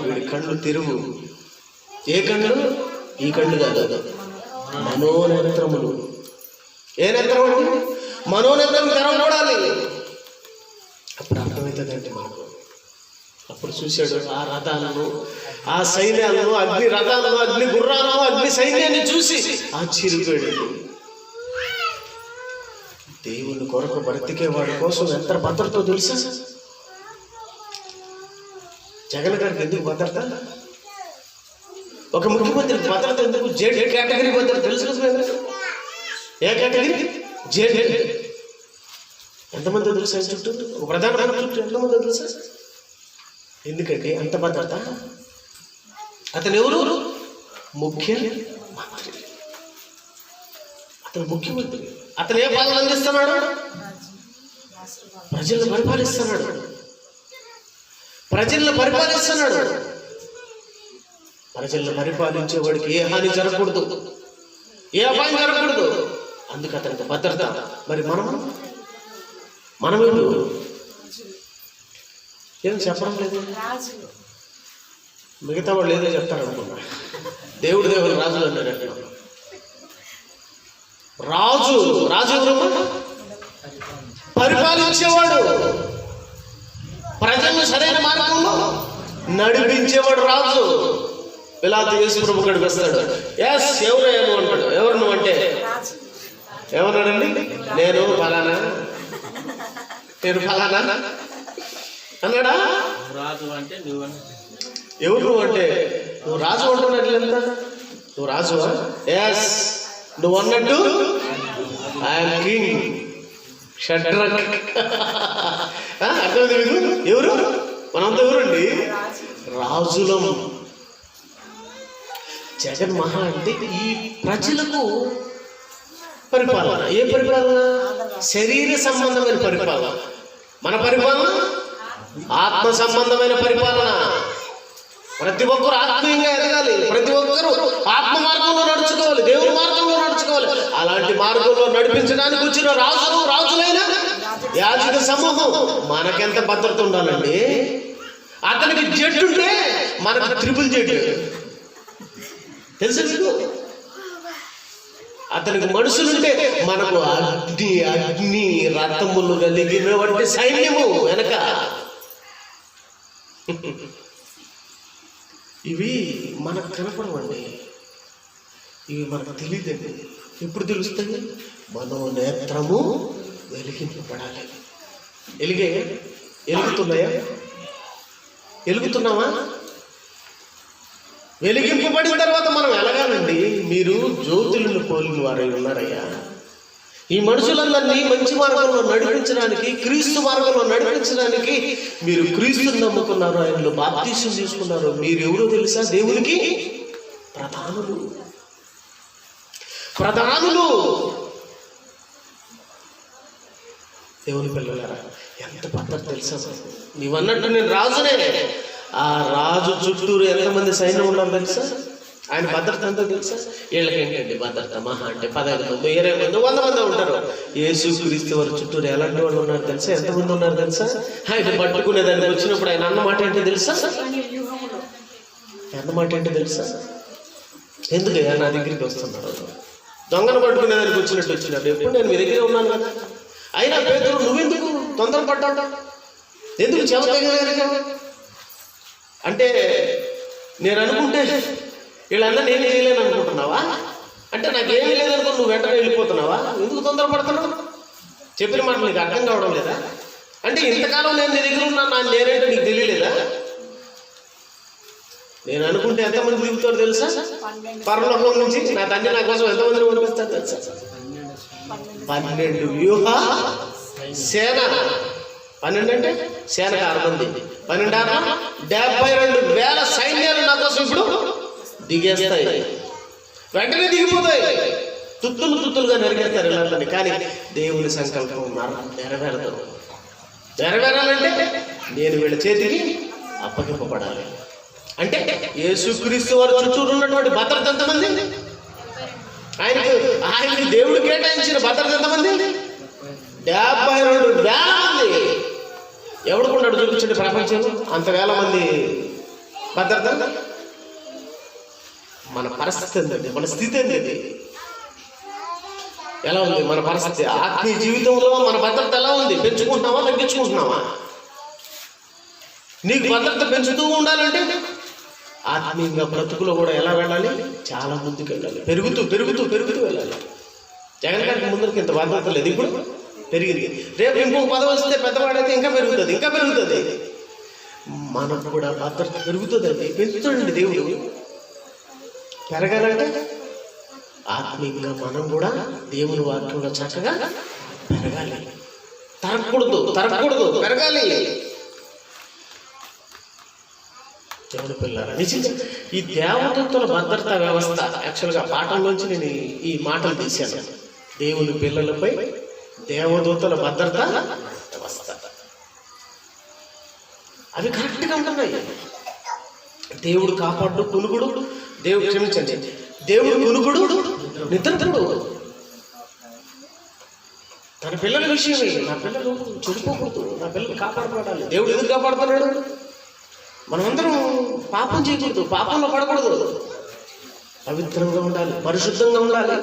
వీడి కళ్ళు తెరువు. ఏ కళ్ళు? ఈ కళ్ళు కాదు, మనోనేత్రములు. ఏ నేత్రం? మనోనేత్రం తెరవబడాలి. అప్పుడు అర్థమవుతుందండి మనకు. అప్పుడు చూశాడు ఆ రథాలను, ఆ సైన్యాలను, అగ్ని రథాలను, అగ్ని గుర్రాలను, అగ్ని సైన్యాన్ని చూసి ఆశ్చర్యపోయాడు. దేవుని కొరకు బ్రతికే వాడి కోసం ఎంత భద్రతో తెలుసా? జగన్ గారికి ఎందుకు భద్రత? ఒక ముఖ్యమంత్రి భద్రత ఎందుకు? జెడ్ కేటగిరీ భద్రత తెలుసు కదా? ఏ కేటగిరీ? జెడ్. ఎంతమంది తెలుసా చుట్టూ? ఒక ప్రధానమంత్రి చుట్టూ ఎంతమంది తెలుసా? ఎందుకంటే అంత భద్రత. అతను ఎవరు? ముఖ్యమంత్రి. అతను ముఖ్యమంత్రి. అతను ఏ పాలన అందిస్తున్నాడు? ప్రజలను పరిపాలిస్తున్నాడు. ప్రజలను పరిపాలించేవాడికి ఏ హాని జరగకూడదు, ఏ అపాయం జరగకూడదు. అందుకు అతనికి భద్రత. మరి మనం ఏం చెప్పడం లేదు. మిగతా వాళ్ళు ఏదో చెప్తారు అనుకున్నా. దేవుడు రాజులు అన్నాడు. రాజు. రాజు ఎవరు? పరిపాలించేవాడు, ప్రజలను సరైన మార్గంలో నడిపించేవాడు రాజు. పిలాతు యేసు ప్రభు గడికి వస్తాడు. ఎస్, ఎవరయ్యా నువ్వు అంటాడు. ఎవరు నువ్వు అంటే ఏమన్నాడండి? నేను ఫలానా అన్నాడా? రాజు అంటే నువ్వు. ఎవరు నువ్వు అంటే? నువ్వు రాజు అంటున్నట్లేదా? నువ్వు రాజు? ఎస్, నువ్వు అన్నట్టు ఐఎమ్ కింగ్ షడ్రక్. అర్థమైంది మీకు? ఎవరు మనంతా? ఎవరండి? రాజులం. జగన్ మహా అంటే ఈ ప్రజలకు పరిపాలన. ఏ పరిపాలన? శరీర సంబంధమైన పరిపాలన. మన పరిపాలన ఆత్మ సంబంధమైన పరిపాలన. ప్రతి ఒక్కరు ఆత్మీయంగా ఎదగాలి, ప్రతి ఒక్కరు ఆత్మ మార్గంలో నడుచుకోవాలి, దేవుని మార్గంలో నడుచుకోవాలి. అలాంటి మార్గంలో నడిపించడానికి వచ్చిన రాజులైన యాజక సమూహం మనకెంత భద్రత ఉండాలండి? అతనికి జడ్డు ఉంటే మనకు ట్రిపుల్ జడ్డు. తెలుసు మీకు? అతనికి మనుషులుంటే మనకు అగ్ని రథములు కలిగినటువంటి సైన్యము వెనక. ఇవి మనకు కనపడవండి, ఇవి మనకు తెలియదండి. ఎప్పుడు తెలుస్తుంది? మనోనేత్రము వెలిగింపబడాలి. ఎలుగుతున్నాయా? ఎలుగుతున్నావా? వెలిగింపబడిన తర్వాత మనం ఎలాగానండి? మీరు జ్యోతులను పోలిన వారై ఉన్నారయ్యా. ఈ మనుషులందరినీ మంచి మార్గంలో నడిపించడానికి, క్రీస్తు మార్గంలో నడిపించడానికి మీరు క్రీస్తుని నమ్ముకున్నారు, ఆయనలో బాప్తీసం తీసుకున్నారు. మీరు ఎవరో తెలుసా? దేవునికి ప్రధానులు. దేవుని పిల్లలారా, ఎంత భద్రత తెలుసా? నీవన్నట్టు నేను రాజునే. ఆ రాజు చుట్టూరు ఎంతమంది సైన్యం ఉన్నారు తెలుసా? ఆయన భద్రత అంతా తెలుసా? వీళ్ళకి ఏంటండి భద్రత? మహా అంటే 15 మంది, 20 మంది, 100 మంది ఉంటారు. యేసు క్రీస్తు వారి చుట్టూరు ఎలాంటి వాళ్ళు ఉన్నారు తెలుసా? ఎంతమంది ఉన్నారు తెలుసా? ఆయన పట్టుకునేదానికి వచ్చినప్పుడు ఆయన అన్నమాట ఏంటో తెలుసా? అన్నమాట ఏంటో తెలుసా? ఎందుకయ్యా నా దగ్గరికి వస్తున్నాడు? దొంగను పట్టుకునేదానికి వచ్చినట్టు. ఎప్పుడు నేను మీ దగ్గరే ఉన్నాను కదా. అయినా పేతురు, నువ్వెందుకు తొందరపడ్డావు? ఎందుకు చెవతగలిగావు అంటే? నేను అనుకుంటే వీళ్ళన్నా నేను చేయలేను అనుకుంటున్నావా? అంటే నాకేమీ లేదనుకో నువ్వు వెంటనే వెళ్ళిపోతున్నావా? ఎందుకు తొందరపడుతున్నావు? చెప్పిన మాట నీకు అర్థం కావడం లేదా? అంటే ఇంతకాలం నేను నీ దగ్గర ఉన్నాను, నేనంటే నీకు తెలియలేదా? నేను అనుకుంటే ఎంతమంది దిగుతారు తెలుసా? పరలోకం నుంచి నా తండ్రి నా కోసం ఎంతమందిని పంపిస్తారు తెలుసా? 12 వ్యూహ సేన. 12 అంటే సేనకు 6 మంది, 12 72,000 సైన్యాలు నా కోసం ఇప్పుడు దిగేస్తాయి. వెంటనే దిగిపోతాయి, తుత్తులుగా నెరవేరుతారు ఇలాంటిని. కానీ దేవుని సంకల్పం నెరవేరదు. నెరవేరాలంటే నేను వీళ్ళ చేతికి అప్పగింపబడాలి. అంటే యేసుక్రీస్తు వారి చుట్టూరు ఉన్నటువంటి భద్రత ఎంతమంది? ఆయనకి దేవుడు కేటాయించిన భద్రత ఎంతమంది? 72,000 మంది. ఎవడుకున్నాడు చూపించండి ప్రపంచంలో అంత వేల మంది భద్రత? మన పరిస్థితి ఏంటండి? మన స్థితి ఏంటండి? ఎలా ఉంది మన పరిస్థితి? ఆత్మీయ జీవితంలో మన భద్రత ఎలా ఉంది? పెంచుకుంటున్నావా, తగ్గించుకుంటున్నావా? నీకు భద్రత పెంచుతూ ఉండాలంటే ఆత్మీయంగా బ్రతుకులో కూడా ఎలా వెళ్ళాలి? చాలా ముందుకు వెళ్ళాలి, పెరుగుతూ వెళ్ళాలి. జగన్ గారికి ముందరికి ఇంత భద్రత లేదు, ఇప్పుడు పెరిగింది. రేపు ఇంకొక పదవి వస్తే పెద్దవాడైతే ఇంకా పెరుగుతుంది. మనకు కూడా భద్రత పెరుగుతుందండి, పెంచుతాడండి దేవుడు. పెరగాలంటే ఆత్మీయంగా మనం కూడా దేవుని వాక్యంలో చక్కగా పెరగాలి. తరగకూడదు, పెరగాలి. దేవుని పిల్లరా, నిజంగా ఈ దేవదూతల భద్రతా వ్యవస్థ, యాక్చువల్గా పాఠంలోంచి నేను ఈ మాటలు తీశాను. దేవుని పిల్లలపై దేవదూతల భద్రతా వ్యవస్థ అవి కరెక్ట్గా ఉంటున్నాయి. దేవుడు కాపాడు కునుగుడు, దేవుడు క్షమించండి, దేవుడు కునుగుడు నిద్రపుడు. తన పిల్లల విషయమే, నా పిల్లలు చెడిపోకూడదు, నా పిల్లలు కాపాడబడాలి. దేవుడు ఎందుకు కాపాడుతున్నాడు? మనమందరం పాపం చేయకూడదు, పాపంలో పడకూడదు, పవిత్రంగా ఉండాలి, పరిశుద్ధంగా ఉండాలి.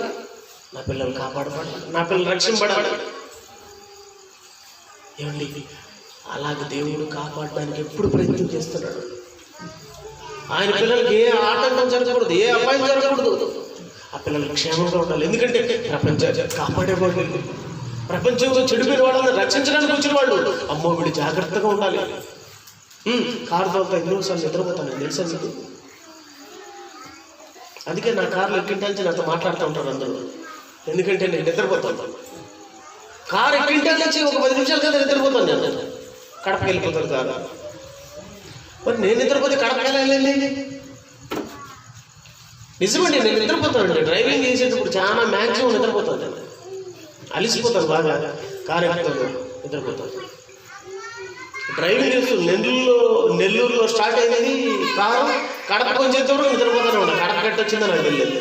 నా పిల్లలు కాపాడబడాలి, నా పిల్లలు రక్షింపబడాలి. ఏమండి, అలాగే దేవుడు కాపాడడానికి ఎప్పుడు ప్రయత్నం చేస్తున్నాడు. ఆయన పిల్లలకి ఏ ఆటంకం జరగకూడదు, ఏ అపాయం జరగకూడదు. ఆ పిల్లలు క్షేమంగా ఉండాలి. ఎందుకంటే ప్రపంచాన్ని కాపాడేవాళ్ళు, ప్రపంచంలో చెడిపోయిన వాళ్ళని రక్షించడానికి వచ్చిన వాళ్ళు. అమ్మో, వీడు జాగ్రత్తగా ఉండాలి. కారు తోలుతా ఎన్నోసార్లు నిద్రపోతాను తెలుసా మీకు. అందుకే నా కార్లో ఎక్కింటాల్సి నాతో మాట్లాడుతూ ఉంటారు అందరూ. ఎందుకంటే నేను నిద్రపోతాను. కారు ఎక్కింటాల నుంచి ఒక 10 నిమిషాల కదా నిద్రపోతాను. నేను కడపకి వెళ్ళిపోతాను కారు. మరి నేను నిద్రపోతే కడపకి వెళ్ళాలి. నిజమండి, నేను నిద్రపోతానండి. డ్రైవింగ్ చేసేటప్పుడు చాలా మ్యాక్సిమం నిద్రపోతాను. నేను అలిసిపోతాను బాగా. కారు ఎక్కుతాను, నిద్రపోతాను. డ్రైవింగ్ చేస్తూ నెల్లూరులో స్టార్ట్ అయింది కారు. కడప కొంచెంతవరకు నిద్రపోతానే ఉన్నా. కడప కట్టొచ్చిందో నాకు తెలియదు.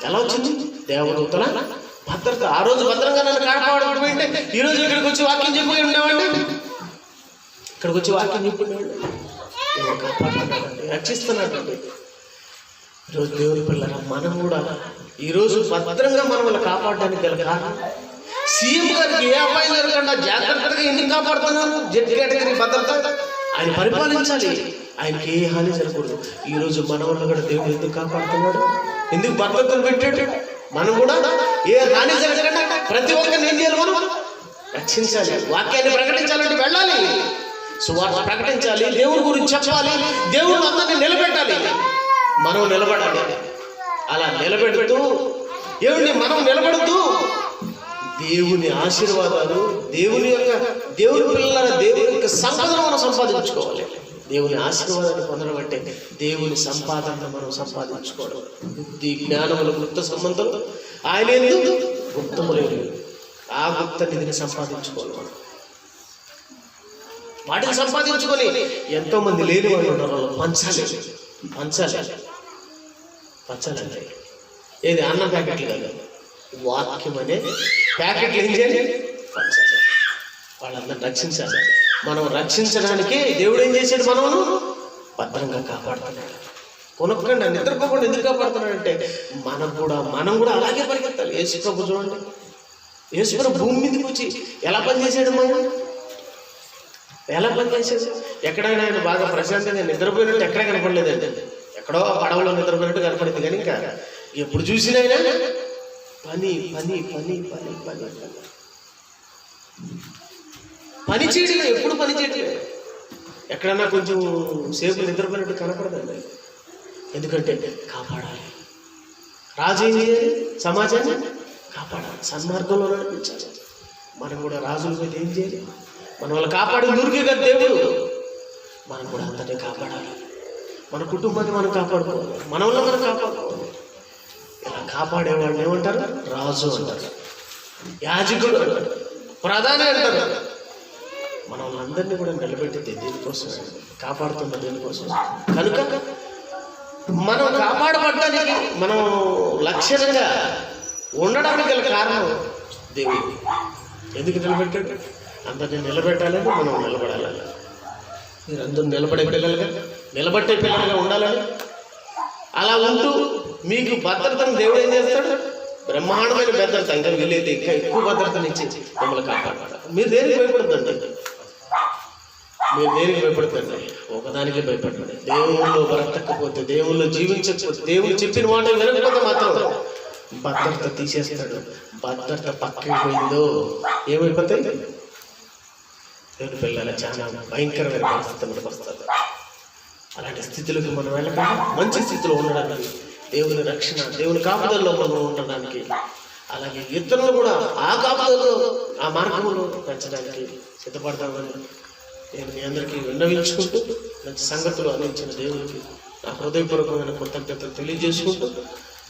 ఎలా వచ్చింది? దేవదూతల భద్రత. ఆ రోజు భద్రంగా నన్ను కాపాడకపోయింటే ఈరోజు ఇక్కడికి వచ్చి వాక్యం చెప్పి ఉండేవాడిని. ఇక్కడికి వచ్చి వాక్యం చెప్పి ఉండేవాడిని. కాపాడుతున్నాడండి, రక్షిస్తున్నాడండి. ఈరోజు దేవుని పిల్లల మనం కూడా ఈరోజు భద్రంగా మనల్ని కాపాడడానికి గల కారణం సీఎం గారికి ఏ అపాయం జరగకుండా జాగ్రత్తగా ఎందుకు కాపాడుతున్నారు? జెడ్ కేటగిరీ భద్రత. ఆయన పరిపాలించాలి, ఆయనకి ఏ హాని జరగకూడదు. ఈరోజు మన వల్ల కూడా దేవుడు ఎందుకు కాపాడుతున్నాడు, ఎందుకు భద్రతలు పెట్టాడు? మనం కూడా ఏ హాని జరగకుండా ప్రతి ఒక్కరిని ఏం చేయాలి? మనం రక్షించాలి. వాక్యాన్ని ప్రకటించాలంటే వెళ్ళాలి, సువార్త ప్రకటించాలి, దేవుడి గురించి చెప్పాలి, దేవుడు అందరినీ నిలబెట్టాలి. మనం నిలబడాలి. అలా నిలబెడుతూ దేవుడిని మనం నిలబడుతూ దేవుని ఆశీర్వాదాలు, దేవుని పిల్లల దేవుని యొక్క సంపదను మనం సంపాదించుకోవాలి. దేవుని ఆశీర్వాదాన్ని పొందడం అంటే దేవుని సంపాదన మనం సంపాదించుకోవడం. బుద్ధి జ్ఞానములు గుప్త సంబంధాలు ఆయన ఎందుకు గుప్తములేదు. ఆ గుప్త నిధిని సంపాదించుకోవాలి. మనం వాటిని సంపాదించుకొని ఎంతో మంది లేని వాళ్ళు ఉన్నారు, పంచాలి. ఏది అన్నం ప్యాకెట్లు కాదు, వాక్యం అనే ప్యాకెట్లు ఏం చేయాలి? పంచాలి. వాళ్ళందరినీ రక్షించాలి. మనం రక్షించడానికి దేవుడు ఏం చేశాడు? మనము భద్రంగా కాపాడుతున్నాడు. కొనుక్కండి, నిద్రపోకుండా ఎందుకు కాపాడుతున్నాడంటే మనం కూడా అలాగే పరిగెత్తాలి. యేసుప్రభు చూడండి, యేసుప్రభు భూమి మీదకి వచ్చి ఎలా పనిచేసాడు? ఎలా పనిచేసాడు? ఎక్కడైనా ఆయన బాగా ప్రశాంతంగా నిద్రపోయినట్టు ఎక్కడ కనపడలేదండి. ఎక్కడో పడవలో నిద్రపోయినట్టు కనపడింది. కానీ ఇంకా ఎప్పుడు చూసినా పని పని పని పని పని పని చేయడం. ఎప్పుడు పని చేయడం. ఎక్కడన్నా కొంచెం సేపు నిద్రపోయినట్టు కనపడదండి. ఎందుకంటే కాపాడాలి. రాజు ఏం చేయాలి? సమాజాన్ని కాపాడాలి, సన్మార్గంలో నడిపించాలి. మనం కూడా రాజుల మీద ఏం చేయాలి? మన వాళ్ళు కాపాడి దూరికే కదా దేవుడు. మనం కూడా అంతనే కాపాడాలి. మన కుటుంబాన్ని మనం కాపాడుకోవాలి, మన వల్ల మనం కాపాడుకోవాలి. ఇలా కాపాడేవాడిని ఏమంటారు? రాజు అంటారు, యాజకుడు అంటారు, ప్రధాని అంటారు. మన వాళ్ళందరినీ కూడా నిలబెట్టితే దేనికోసం? కాపాడుతున్న దేనికోసం? కనుక మనం కాపాడబడ్డానికి, మనం లక్ష్యంగా ఉండడానికి గల కారణం దేవుడు. ఎందుకు నిలబెట్టాడు? అందరినీ నిలబెట్టాలని మనం నిలబడాలి. మీరందరూ నిలబడే పిల్లలుగా, నిలబట్టే పిల్లలుగా ఉండాలని. అలా ఉంటూ మీకు భద్రతను దేవుడు ఏం చేస్తాడు? బ్రహ్మాండమైన భద్రత, ఇంకా వీలైతే ఇంకా ఎక్కువ భద్రతనిచ్చి మిమ్మల్ని కాపాడాలి. మీరు దేనికి భయపడుతుందండి? ఒకదానికి భయపడండి. దేవుళ్ళు బ్రతకపోతే, దేవుళ్ళు జీవించకపోతే, దేవుడు చెప్పిన మాట వినకపోతే మాత్రం భద్రత తీసేస్తాడు. భద్రత పక్కకి పోయిందో ఏమైపోతాయి? దేవుని పిల్లల చాలా భయంకరమైన పరిస్థితులకు వస్తుంది. అలాంటి స్థితిలోకి మనం వెళ్ళకుండా మంచి స్థితిలో ఉండడానికి, దేవుని రక్షణ, దేవుని కాపుదల్లో మనం ఉండడానికి, అలాగే ఇతరులు కూడా ఆ కాపుదల్లో, ఆ మార్గంలో పెంచడానికి సిద్ధపడతామని నేను మీ అందరికీ విన్నవించుకుంటూ, మంచి సంగతులు అందించిన దేవునికి నా హృదయపూర్వకమైన కృతజ్ఞతలు తెలియజేసుకుంటూ,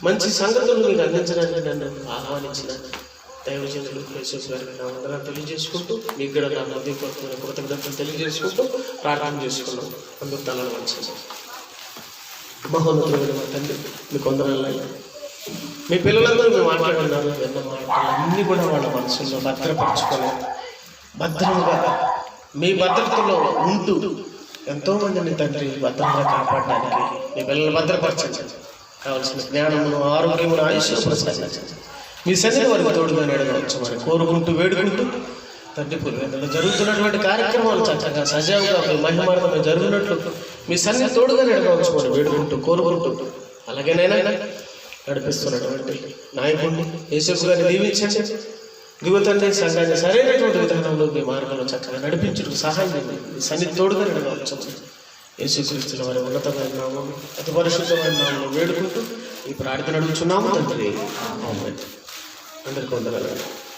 మంచి సంగతులు మీకు అందించడానికి నన్ను ఆహ్వానించిన దైవజనులు యేసు గారికి నా వందనాలు తెలియజేసుకుంటూ, మీకు కూడా నా హృదయపూర్వకమైన కృతజ్ఞతలు తెలియజేసుకుంటూ ప్రార్థన చేసుకున్నాం. అందుకు తలను వంచాను. మహోన్నతుడైన మా తండ్రి, మీకు వందనాలు. మీ పిల్లలందరూ మేము మాట్లాడుతున్నారు, విన్న మాటలన్నీ కూడా వాళ్ళ మనసులో భద్రపరచుకొని భద్రంగా మీ భద్రతలో ఉంటూ ఎంతోమందిని తండ్రి భద్రంగా కాపాడడానికి మీ పిల్లలు భద్రపరచండి. కావలసిన జ్ఞానమును, ఆరోగ్యమును, ఆయుష్ను ప్రసాదించండి. మీ సన్నిధి వారికి తోడుగా నడవచ్చు మరి కోరుకుంటూ వేడుకుంటూ తండ్రి పులివెందులో జరుగుతున్నటువంటి కార్యక్రమాలు చక్కగా సజావుగా మీ మహిమార్థంగా జరుగుతున్నట్లు మీ సన్నిధి తోడుగా నడవచ్చు మరి వేడుకుంటూ కోరుకుంటూ అలాగేనైనా నడిపిస్తున్నటువంటి నాయకుడిని యేసు గారిని దీవించండి. దిగుతండి సంఘాన్ని సరైనటువంటి విధానంలో మీ మార్గంలో చక్కగా నడిపించడం సహాయం చేయండి. మీ సన్నిధి తోడుగా నడవచ్చు. యేసుక్రీస్తుల వారి ఉన్నతమైన నామం అతి పరిశుద్ధమైన నామంలో వేడుకుంటూ ఈ ప్రార్థన అడుగుచున్నాము తండ్రి. ఆమేన్. అందరికీ వందనాలు.